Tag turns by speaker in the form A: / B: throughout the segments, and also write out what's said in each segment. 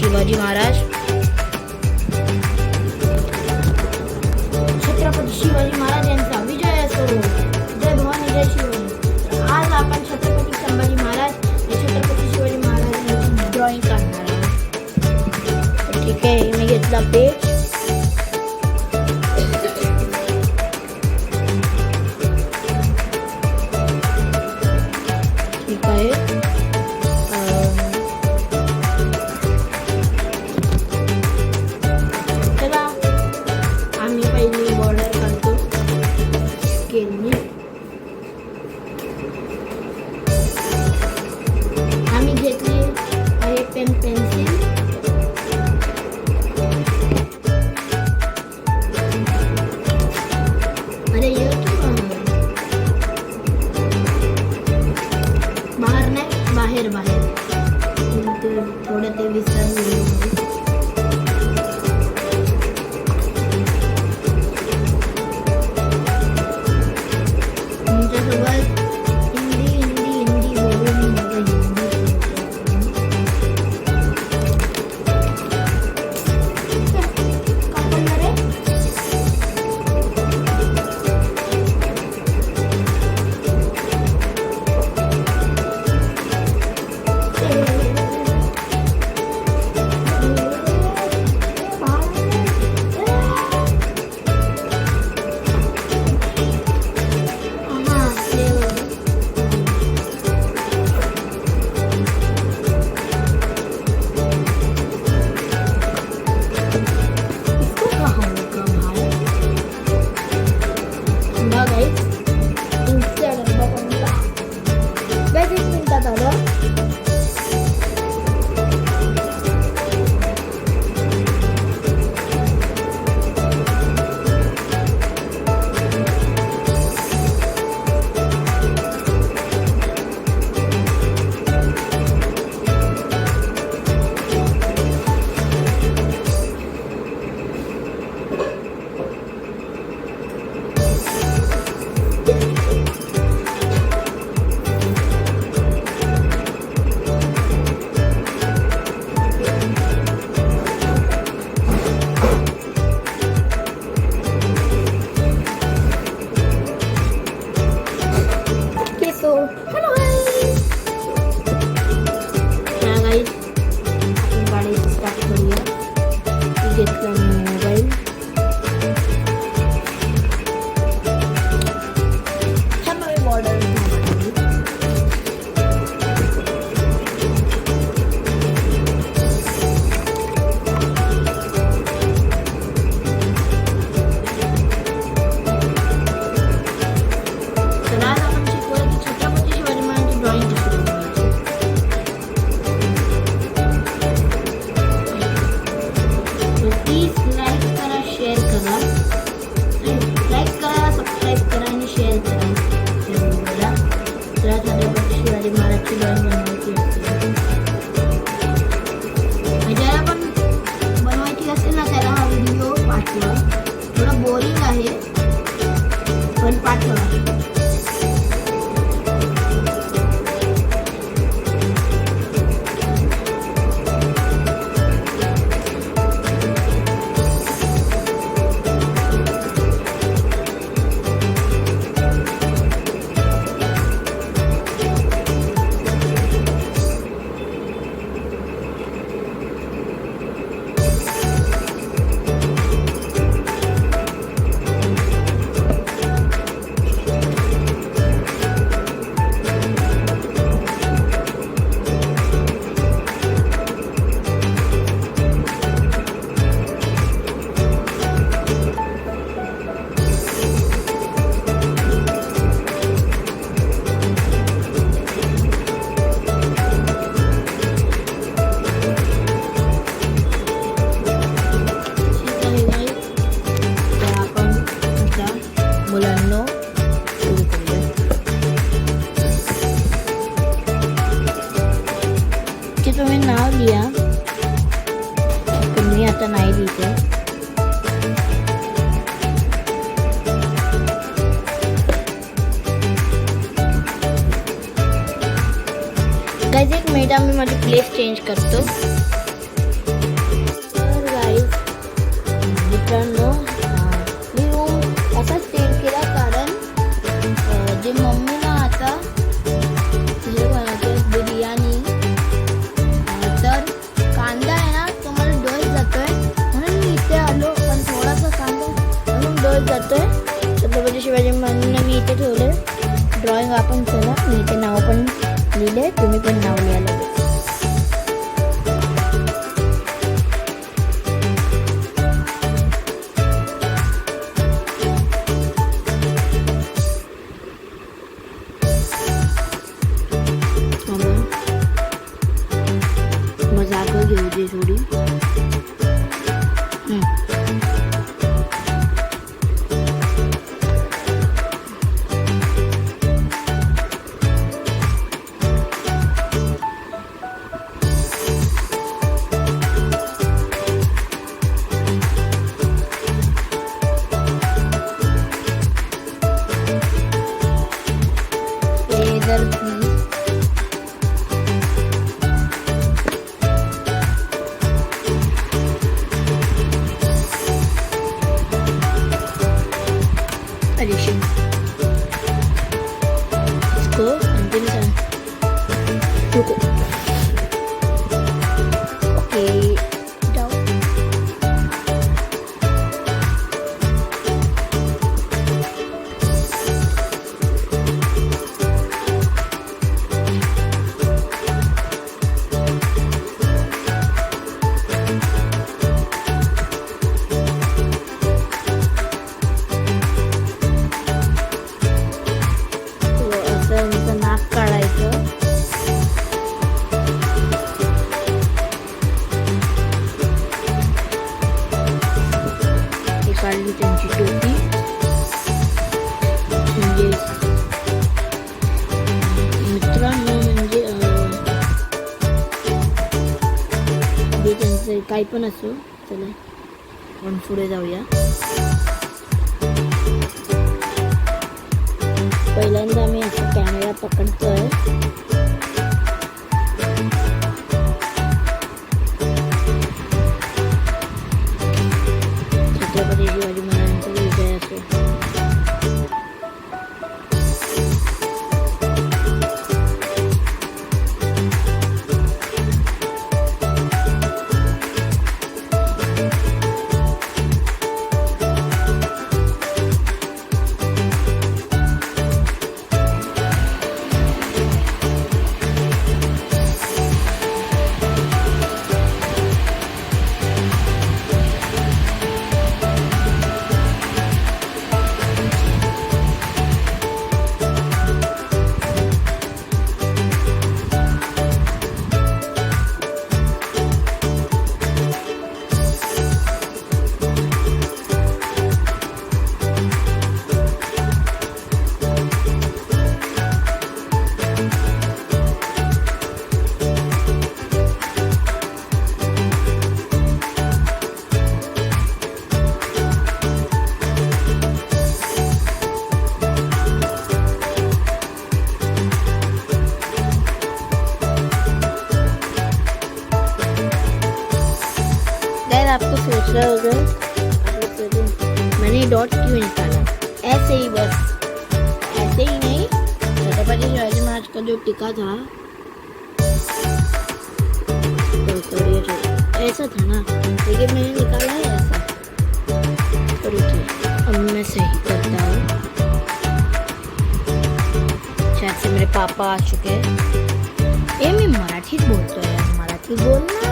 A: शिवाजी महाराज. छत्रपती शिवाजी महाराज यांचा विजय असो. जय भवानी जय शिवाजी. आज आपण छत्रपती संभाजी महाराज आणि छत्रपती शिवाजी महाराज यांची ड्रॉइंग काढणार आहे. ठीक आहे, मी घेतला पेज. ठीक आहे, चला आम्ही पहिली बॉर्डर काढतो स्केलनी. आम्ही घेतली आहे पेन्सिल. अरे ये बाहेर नाही, बाहेर बाहेर थोडं ते विसरले. तुमच्यासोबत हिंदी हिंदी हिंदी बोलून मला बोरिंग आहे पण पाठवा. तुम्ही नाव लिहा. तुम्ही आता नाही लिहिते. गाइस एक मिनिट मी माझी प्लेस चेंज करतो. पूर्ण मी इथे ठेवले ड्रॉइंग. आपण चला मी इथे नाव पण लिहिले, तुम्ही पण नाव लिहायला. मग जागा घेऊ दे थोडी. इसको अंतिम ओके जाओ. काढली त्यांची टोपी. म्हणजे मित्रांनो म्हणजे त्यांचं काही पण असो. चला आपण पुढे जाऊया. पहिल्यांदा आम्ही असं कॅमेरा पकडतोय. छत्रपती शिवाजी महाराजांचा विजय असो. आपको सोच रहा होगा मैंने डॉट क्यों निकाला. ऐसे ही बस, ऐसे ही नहीं. छत्रपति शिवाजी महाराज का जो टीका था तो ऐसा था ना, लेकिन मैंने निकाला है ऐसा. तो रुकिए अब मैं सही करता हूँ. शायद से मेरे पापा आ चुके हैं. ये मैं मराठी बोलतो है, मराठी बोलना.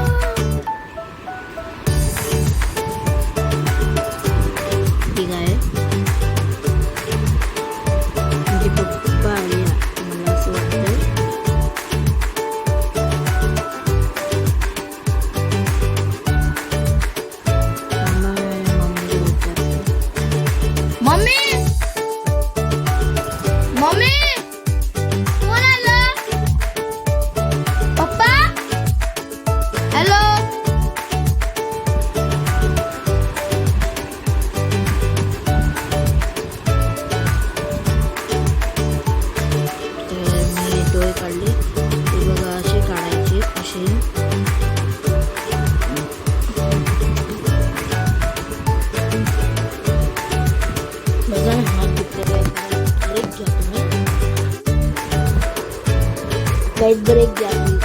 A: गाइस ब्रेक गया प्लीज.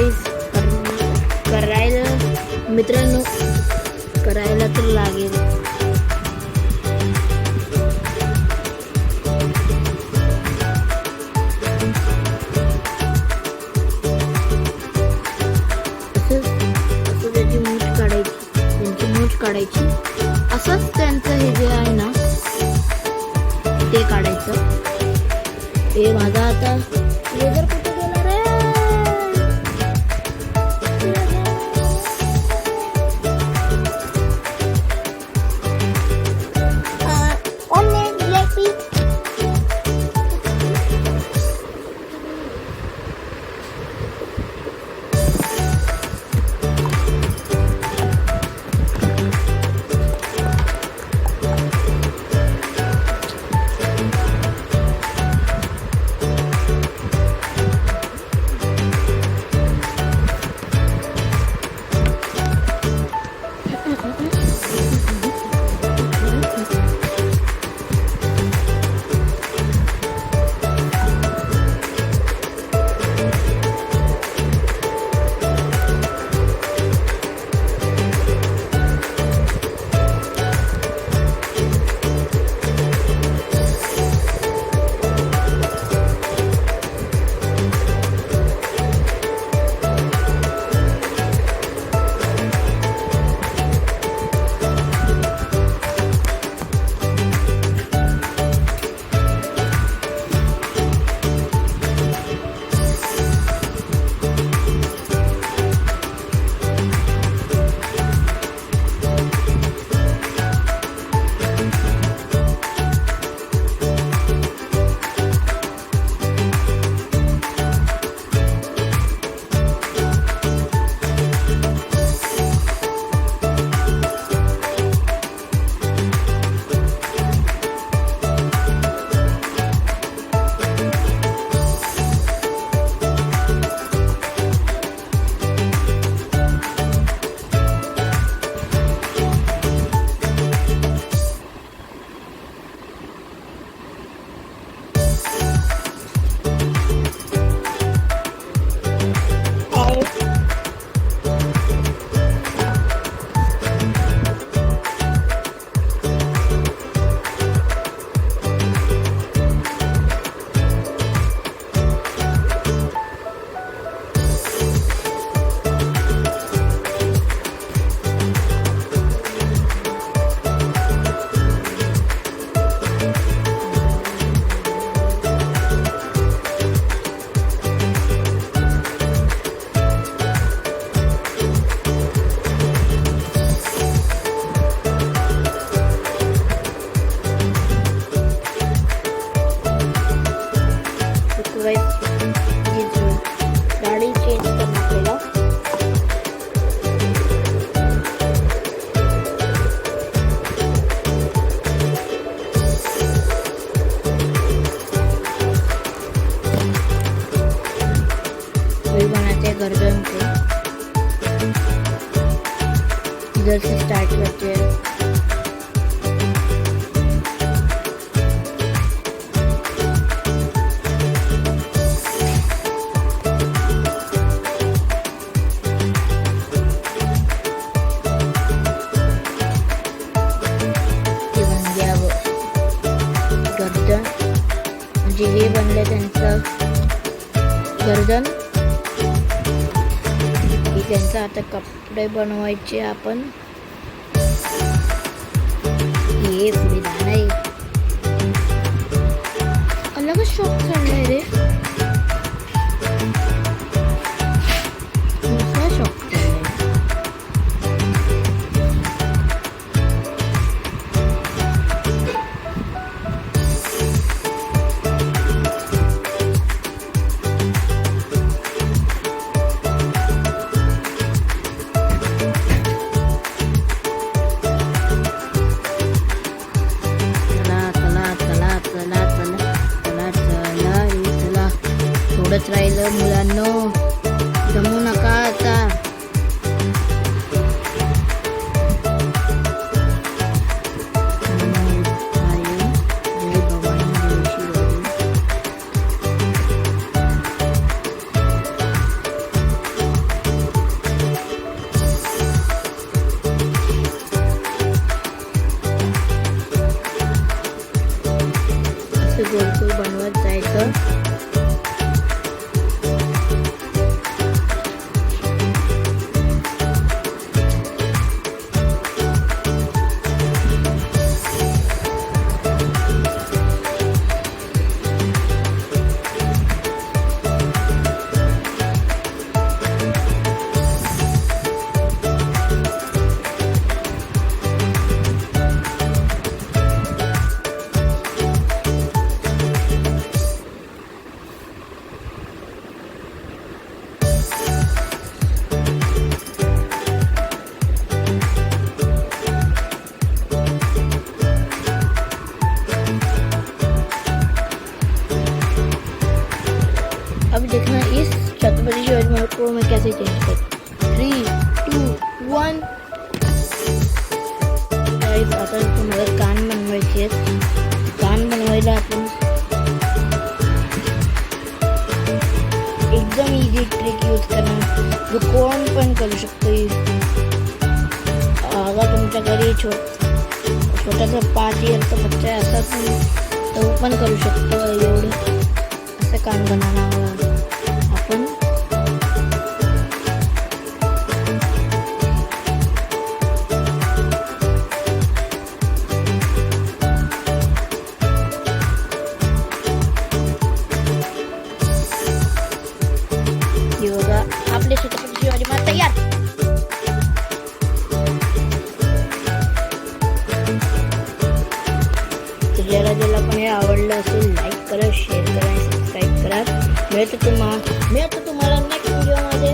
A: गाईज करायला मित्रांनो करायला तर लागेल. असं त्याची मूठ काढायची, त्यांची मूठ काढायची. असंच त्यांचं हे जे आहे ना ते काढायचं. हे माझा आता लेझर कुठे गेला रे? गाडी चेंज करना पड़ेगा. वही बनाते हैं गर्दन को. इधर से स्टार्ट करते हैं. म्हणजे हे बनलं त्यांचं गर्दन. की त्यांचं आता कपडे बनवायचे आपण. हे पुढे जाणार अलगच शॉक चाललाय रे. दुसरा शॉक थोडंच राहिलं मुलांनो. दमू नका आता. इस छत्रपति शिवाजी महाराज को मैं कैसे चेंज करूँ. 3, 2, 1. गाइस आता तुम्हाला कान बनवायचे आहेत. कान बनवायला आपण एकदम इझी ट्रिक यूज करा. जो कोण पण करू शकतो. अगर तुमच्या घरी छोटासा 5 इयरचा बच्चा आहे असा तो पण करू शकतो. एवढं असं कान बनवणार आपण. योगा आपले छत्रपती शिवाजी महाराज तयार. ज्याला पण हे आवडलं असेल लाईक करा, शेअर करा आणि सबस्क्राईब करा. मिळतं तुम्हाला नेक्स्ट व्हिडिओमध्ये.